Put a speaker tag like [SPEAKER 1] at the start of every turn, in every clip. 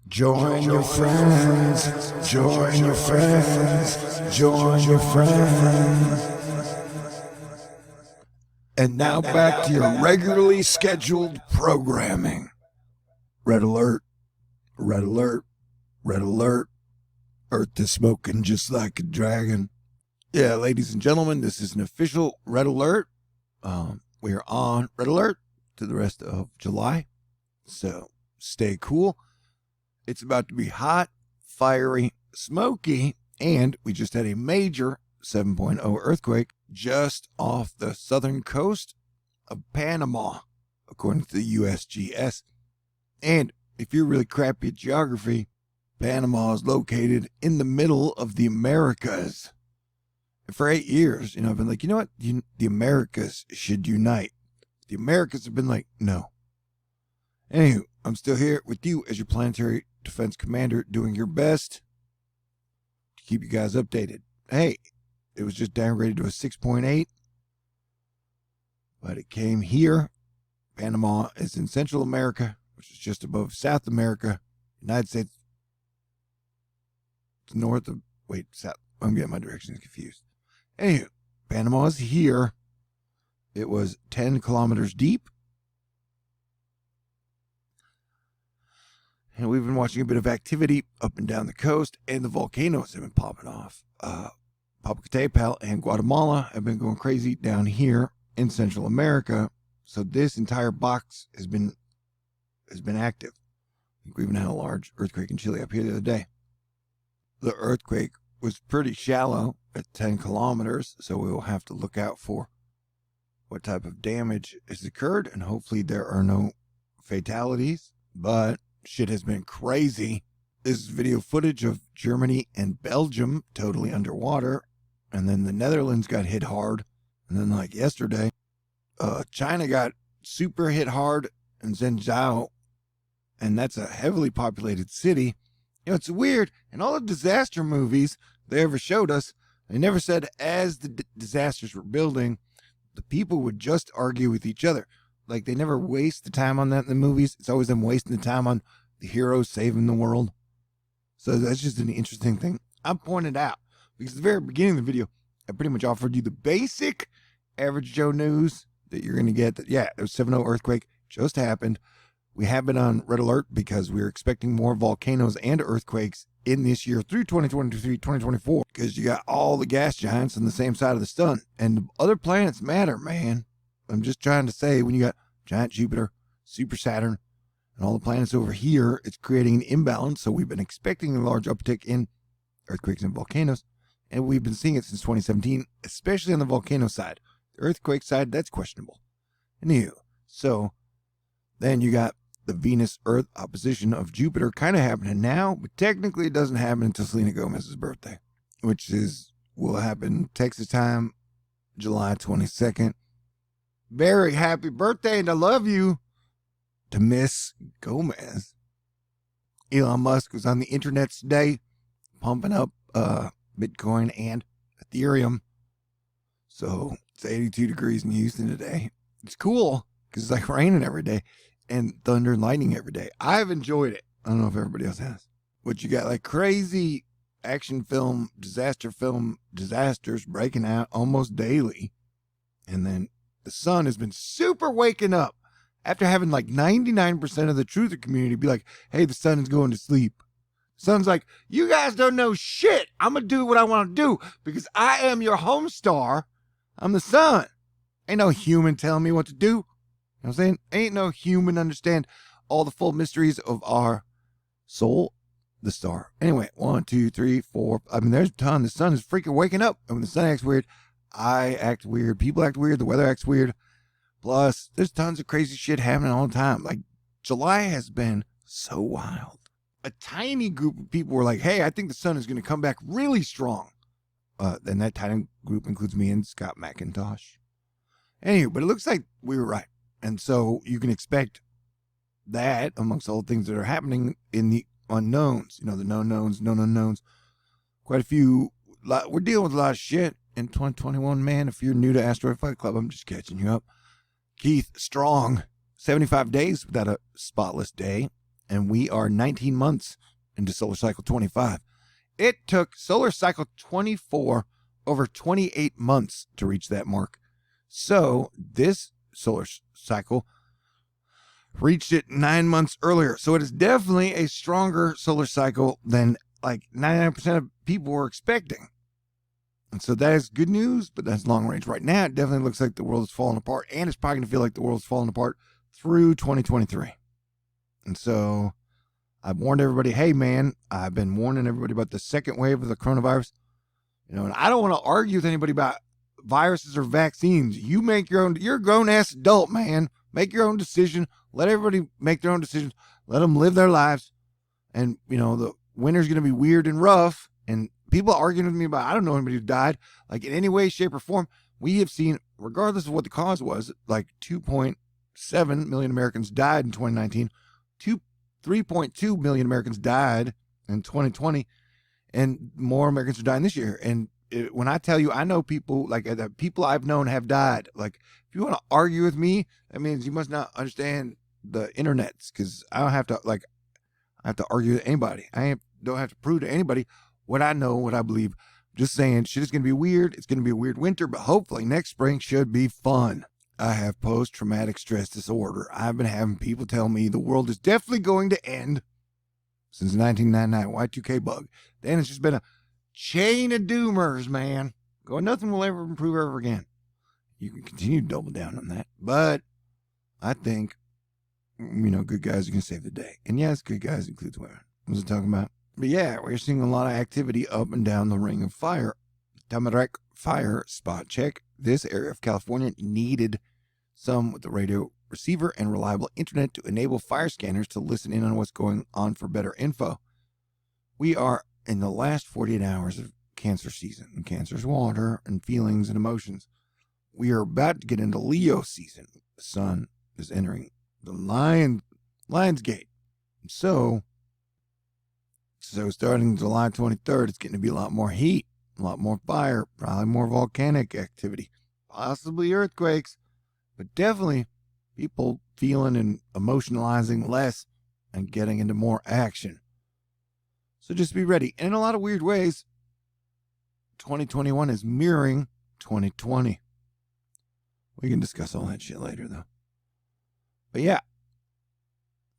[SPEAKER 1] Join your friends, join your friends, join your friends. And now back to your regularly scheduled programming. Red alert, red alert, red alert. Earth is smoking just like a dragon. Yeah, ladies and gentlemen, this is an official red alert. We are on red alert to the rest of July. So stay cool. It's about to be hot, fiery, smoky, and we just had a major 7.0 earthquake just off the southern coast of Panama, according to the USGS. And if you're really crappy at geography, Panama is located in the middle of the Americas. And for 8 years, I've been like, you know what? The Americas should unite. The Americas have been like, no. Anywho, I'm still here with you as your planetary defense commander, doing your best to keep you guys updated. Hey, it was just downgraded to a 6.8, but it came here. Panama is in Central America, which is just above South America. United States, it's north of, south. I'm getting my directions confused. Anywho, Panama is here. It was 10 kilometers deep. And we've been watching a bit of activity up and down the coast, and the volcanoes have been popping off. Popocatépetl and Guatemala have been going crazy down here in Central America. So this entire box has been active. I think we even had a large earthquake in Chile up here the other day. The earthquake was pretty shallow at 10 kilometers, so we will have to look out for what type of damage has occurred, and hopefully there are no fatalities. But shit has been crazy. This is video footage of Germany and Belgium totally underwater. And then the Netherlands got hit hard. And then like yesterday, China got super hit hard in Zhengzhou. And that's a heavily populated city. It's weird. In all the disaster movies they ever showed us, they never said as the disasters were building, the people would just argue with each other. Like, they never waste the time on that in the movies. It's always them wasting the time on the heroes saving the world. So that's just an interesting thing I pointed out. Because at the very beginning of the video, I pretty much offered you the basic average Joe news that you're going to get. That, yeah, there's 7.0 earthquake just happened. We have been on red alert because we're expecting more volcanoes and earthquakes in this year through 2023, 2024. Because you got all the gas giants on the same side of the sun. And the other planets matter, man. I'm just trying to say, when you got giant Jupiter, super Saturn, and all the planets over here, it's creating an imbalance. So we've been expecting a large uptick in earthquakes and volcanoes, and we've been seeing it since 2017, especially on the volcano side. The earthquake side, that's questionable. Anywho, so then you got the Venus-Earth opposition of Jupiter kind of happening now, but technically it doesn't happen until Selena Gomez's birthday, which will happen Texas time, July 22nd. Very happy birthday, and I love you to Miss Gomez. Elon Musk was on the internet today pumping up Bitcoin and Ethereum. So it's 82 degrees in Houston today. It's cool because it's like raining every day and thunder and lightning every day. I've enjoyed it. I don't know if everybody else has. But you got like crazy action film, disasters breaking out almost daily. And then the sun has been super waking up after having like 99% of the truther community be like, hey, the sun is going to sleep. The sun's like, you guys don't know shit. I'm going to do what I want to do because I am your home star. I'm the sun. Ain't no human telling me what to do. You know what I'm saying? Ain't no human understand all the full mysteries of our soul, the star. Anyway, 1, 2, 3, 4. I mean, there's a ton. The sun is freaking waking up. And when the sun acts weird, I act weird. People act weird. The weather acts weird. Plus, there's tons of crazy shit happening all the time. Like, July has been so wild. A tiny group of people were like, hey, I think the sun is going to come back really strong. Then that tiny group includes me and Scott McIntosh. Anyway, but it looks like we were right. And so you can expect that amongst all the things that are happening in the unknowns. The known knowns, known unknowns. Quite a few. We're dealing with a lot of shit in 2021, man. If you're new to Asteroid Fight Club, I'm just catching you up. Keith Strong, 75 days without a spotless day. and we are 19 months into solar cycle 25. It took solar cycle 24 over 28 months to reach that mark. So this solar cycle reached it 9 months earlier. So it is definitely a stronger solar cycle than like 99% of people were expecting. And so that is good news, but that's long range. Right now, it definitely looks like the world is falling apart, and it's probably going to feel like the world's falling apart through 2023. And so I've warned everybody, hey, man, I've been warning everybody about the second wave of the coronavirus. And I don't want to argue with anybody about viruses or vaccines. You make your own. You're a grown-ass adult, man. Make your own decision. Let everybody make their own decisions. Let them live their lives. And, the winter's going to be weird and rough. And people arguing with me about, I don't know anybody who died, like in any way, shape, or form. We have seen, regardless of what the cause was, like 2.7 million Americans died in 2019. 3.2 million Americans died in 2020. And more Americans are dying this year. And when I tell you, I know people, like the people I've known have died. Like, if you want to argue with me, that means you must not understand the internets, because I don't have to, I have to argue with anybody. Don't have to prove to anybody what I know, what I believe. Just saying, shit is going to be weird. It's going to be a weird winter, but hopefully next spring should be fun. I have post-traumatic stress disorder. I've been having people tell me the world is definitely going to end since 1999, Y2K bug. Then it's just been a chain of doomers, man. Nothing will ever improve ever again. You can continue to double down on that. But I think, good guys are going to save the day. And yes, good guys includes women. What was I talking about? But yeah, we're seeing a lot of activity up and down the Ring of Fire. Tamarack Fire spot check. This area of California needed some with the radio receiver and reliable internet to enable fire scanners to listen in on what's going on for better info. We are in the last 48 hours of Cancer season, and Cancer's water and feelings and emotions. We are about to get into Leo season. The sun is entering the Lion's Gate. So starting July 23rd, it's getting to be a lot more heat, a lot more fire, probably more volcanic activity, possibly earthquakes, but definitely people feeling and emotionalizing less and getting into more action. So just be ready. And in a lot of weird ways, 2021 is mirroring 2020. We can discuss all that shit later, though. But yeah,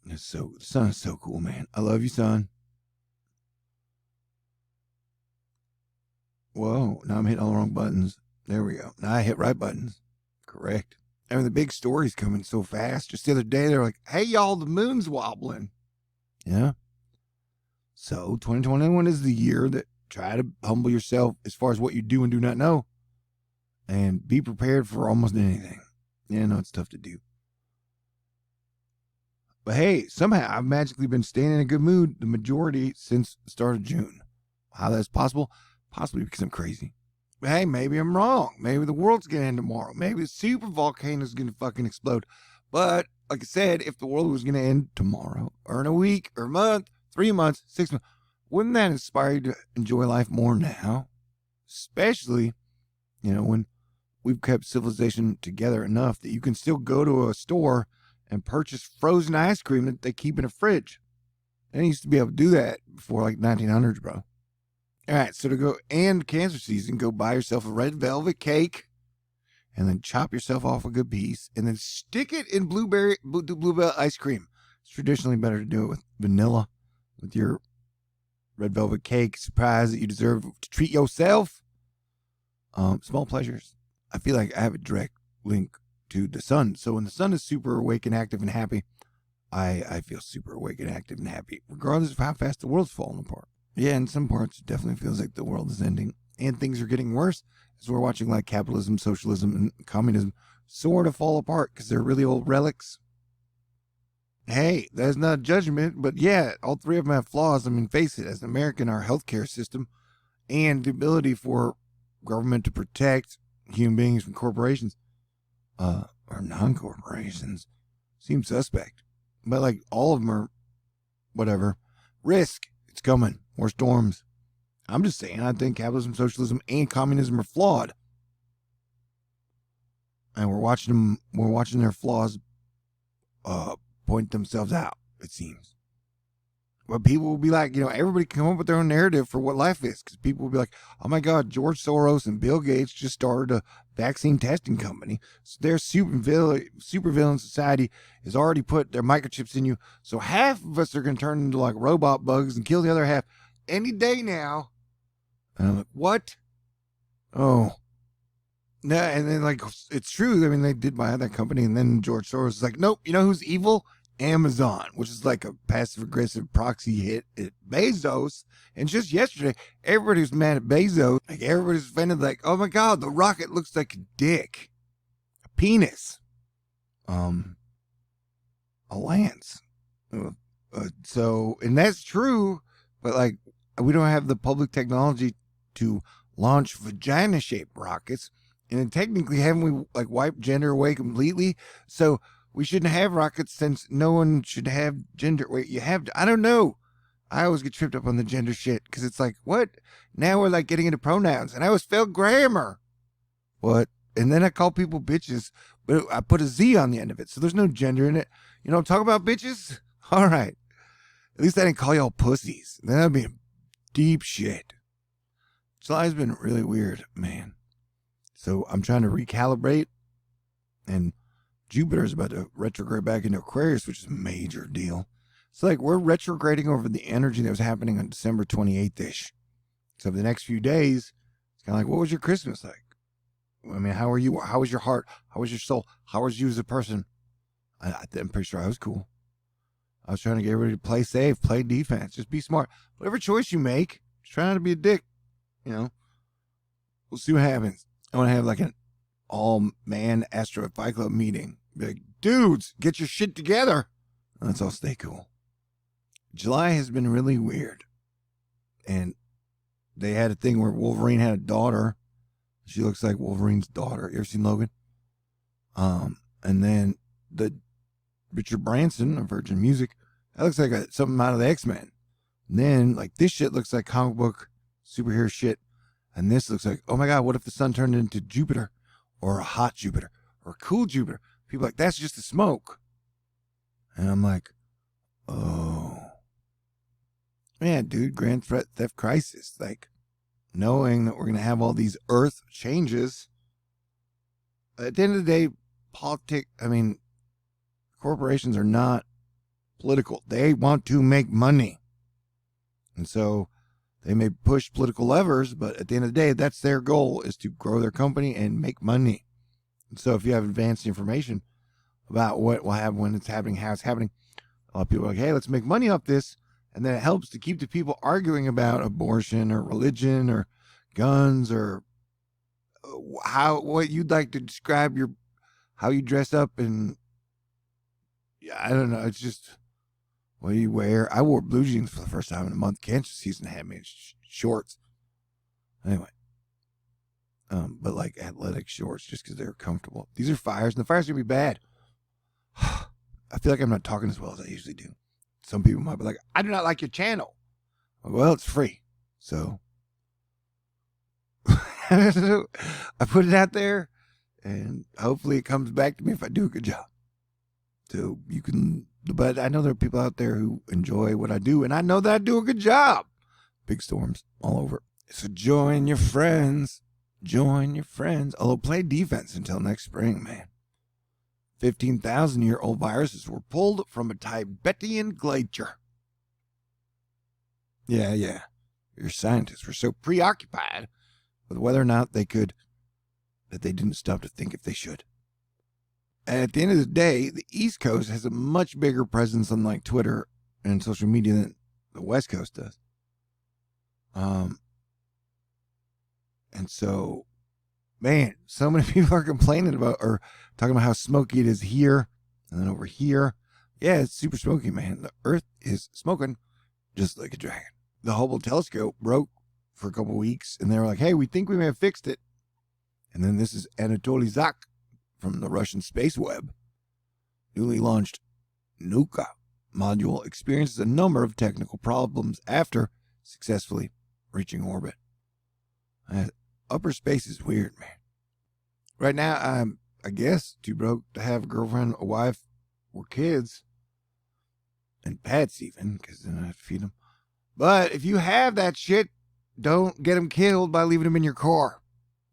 [SPEAKER 1] the sun is so cool, man. I love you, son. Whoa, now I'm hitting all the wrong buttons. There we go. Now I hit right buttons. Correct. I mean, the big story's coming so fast. Just the other day, they're like, hey, y'all, the moon's wobbling. Yeah. So 2021 is the year that try to humble yourself as far as what you do and do not know. And be prepared for almost anything. Yeah, I know it's tough to do. But hey, somehow I've magically been staying in a good mood the majority since the start of June. How that's possible? Possibly because I'm crazy. But hey, maybe I'm wrong. Maybe the world's going to end tomorrow. Maybe the super volcano is going to fucking explode. But like I said, if the world was going to end tomorrow or in a week or a month, 3 months, 6 months, wouldn't that inspire you to enjoy life more now? Especially, when we've kept civilization together enough that you can still go to a store and purchase frozen ice cream that they keep in a fridge. They used to be able to do that before like 1900s, bro. All right, so to go end Cancer season, go buy yourself a red velvet cake and then chop yourself off a good piece and then stick it in blueberry ice cream. It's traditionally better to do it with vanilla, with your red velvet cake. Surprise that you deserve to treat yourself. Small pleasures. I feel like I have a direct link to the sun. So when the sun is super awake and active and happy, I feel super awake and active and happy, regardless of how fast the world's falling apart. Yeah, in some parts, it definitely feels like the world is ending and things are getting worse as we're watching like capitalism, socialism, and communism sort of fall apart because they're really old relics. Hey, that's not a judgment, but yeah, all three of them have flaws. I mean, face it, as an American, our healthcare system and the ability for government to protect human beings from corporations, or non-corporations, seem suspect. But like all of them are, whatever, risk. It's coming. More storms. I'm just saying, I think capitalism, socialism, and communism are flawed. And we're watching their flaws point themselves out, it seems. But people will be like, everybody can come up with their own narrative for what life is. Because people will be like, oh my God, George Soros and Bill Gates just started a vaccine testing company. So their supervillain society has already put their microchips in you. So half of us are going to turn into like robot bugs and kill the other half any day now. And I'm like, what? Oh. No, and then like, it's true. I mean, they did buy that company. And then George Soros is like, nope, you know who's evil? Amazon, which is like a passive-aggressive proxy hit at Bezos. And just yesterday, everybody was mad at Bezos. Like, everybody's offended, like, oh my God, the rocket looks like a dick. A penis. A lance. So, and that's true, but like, we don't have the public technology to launch vagina-shaped rockets. And then technically, haven't we like wiped gender away completely? So, we shouldn't have rockets since no one should have gender. Wait, you have to. I don't know. I always get tripped up on the gender shit because it's like, what? Now we're like getting into pronouns and I always failed grammar. What? And then I call people bitches, but I put a Z on the end of it. So there's no gender in it. You know, talk about bitches? All right. At least I didn't call y'all pussies. That would be deep shit. July's been really weird, man. So I'm trying to recalibrate, and Jupiter is about to retrograde back into Aquarius, which is a major deal. It's like we're retrograding over the energy that was happening on December 28th-ish. So for the next few days, it's kind of like, what was your Christmas like? I mean, how are you? How was your heart? How was your soul? How was you as a person? I'm pretty sure I was cool. I was trying to get everybody to play safe, play defense, just be smart. Whatever choice you make, just try not to be a dick. We'll see what happens. I want to have like an all-man Asteroid Fight Club meeting. Be like, dudes, get your shit together. Let's all stay cool. July has been really weird. And they had a thing where Wolverine had a daughter. She looks like Wolverine's daughter. You ever seen Logan? And then the Richard Branson of Virgin Music, that looks like something out of the X-Men. And then, like, this shit looks like comic book superhero shit. And this looks like, oh my God, what if the sun turned into Jupiter? Or a hot Jupiter, or a cool Jupiter. People are like, that's just the smoke. And I'm like, oh. Man, dude, Grand Theft Crisis. Like, knowing that we're going to have all these Earth changes. At the end of the day, corporations are not political. They want to make money. And so they may push political levers, but at the end of the day, that's their goal, is to grow their company and make money. And so if you have advanced information about what will happen when it's happening, how it's happening, a lot of people are like, hey, let's make money off this. And then it helps to keep the people arguing about abortion or religion or guns or what you'd like to describe how you dress up. And I don't know. It's just, what do you wear? I wore blue jeans for the first time in a month. Cancer season had me in shorts. Anyway. But like athletic shorts just because they're comfortable. These are fires, and the fires are going to be bad. I feel like I'm not talking as well as I usually do. Some people might be like, I do not like your channel. Well, it's free. So I put it out there, and hopefully it comes back to me if I do a good job. So you can, but I know there are people out there who enjoy what I do, and I know that I do a good job. Big storms all over. So join your friends. Join your friends. Although play defense until next spring, man. 15,000-year-old viruses were pulled from a Tibetan glacier. Yeah. Your scientists were so preoccupied with whether or not they could that they didn't stop to think if they should. And at the end of the day, the East Coast has a much bigger presence on like Twitter and social media than the West Coast does. And so, man, so many people are complaining about or talking about how smoky it is here and then over here. Yeah, it's super smoky, man. The Earth is smoking just like a dragon. The Hubble telescope broke for a couple weeks, and they were like, hey, we think we may have fixed it. And then this is Anatoly Zak from the Russian space web. Newly launched Nuka module experiences a number of technical problems after successfully reaching orbit. Upper space is weird, man. Right now, I'm, I guess, too broke to have a girlfriend, a wife, or kids. and pets even, because then I have to feed them. But if you have that shit, don't get them killed by leaving them in your car.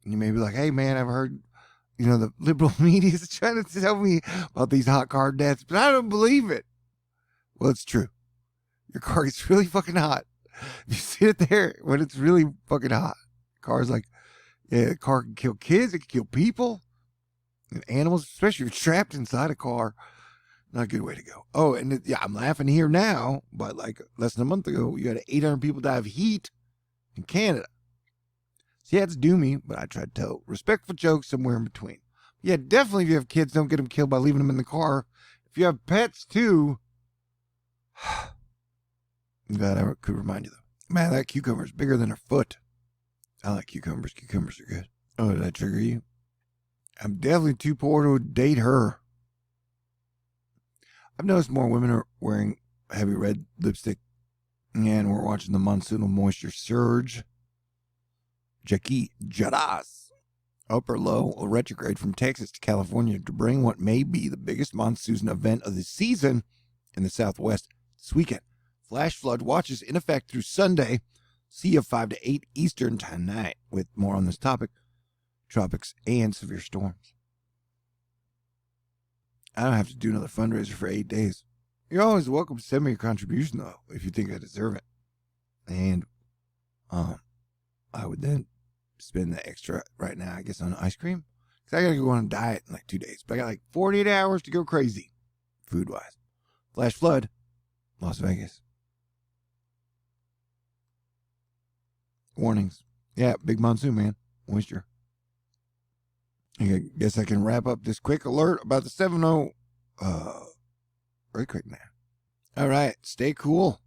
[SPEAKER 1] And you may be like, hey, man, I've heard, the liberal media is trying to tell me about these hot car deaths, but I don't believe it. Well, it's true. Your car gets really fucking hot. If you sit there when it's really fucking hot, cars like, yeah, the car can kill kids, it can kill people and animals, especially if you're trapped inside a car. Not a good way to go. Oh, and I'm laughing here now, but like less than a month ago, you had 800 people die of heat in Canada. So yeah, it's doomy, but I try to tell respectful jokes somewhere in between. Yeah, definitely if you have kids, don't get them killed by leaving them in the car. If you have pets too, I'm glad I could remind you though. Man, that cucumber is bigger than her foot. I like cucumbers. Cucumbers are good. Oh, did I trigger you? I'm definitely too poor to date her. I've noticed more women are wearing heavy red lipstick, and we're watching the monsoonal moisture surge. Jackie Jadas, upper low retrograde from Texas to California to bring what may be the biggest monsoon event of the season in the Southwest this weekend. Flash flood watches in effect through Sunday. See you 5 to 8 Eastern tonight with more on this topic, tropics and severe storms. I don't have to do another fundraiser for 8 days. You're always welcome to send me a contribution, though, if you think I deserve it. And I would then spend the extra right now, I guess, on ice cream. Because I got to go on a diet in like 2 days. But I got like 48 hours to go crazy, food-wise. Flash flood, Las Vegas. Warnings. Yeah, big monsoon, man. Moisture. I guess I can wrap up this quick alert about the 7-0 earthquake now. All right, stay cool.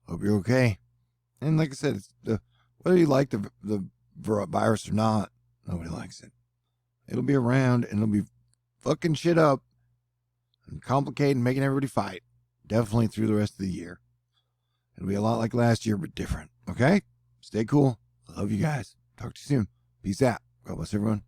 [SPEAKER 1] Hope you're okay. And like I said, it's whether you like the virus or not, nobody likes it. It'll be around and it'll be fucking shit up and complicating, making everybody fight. Definitely through the rest of the year. It'll be a lot like last year, but different. Okay? Stay cool. I love you guys. Talk to you soon. Peace out. God bless everyone.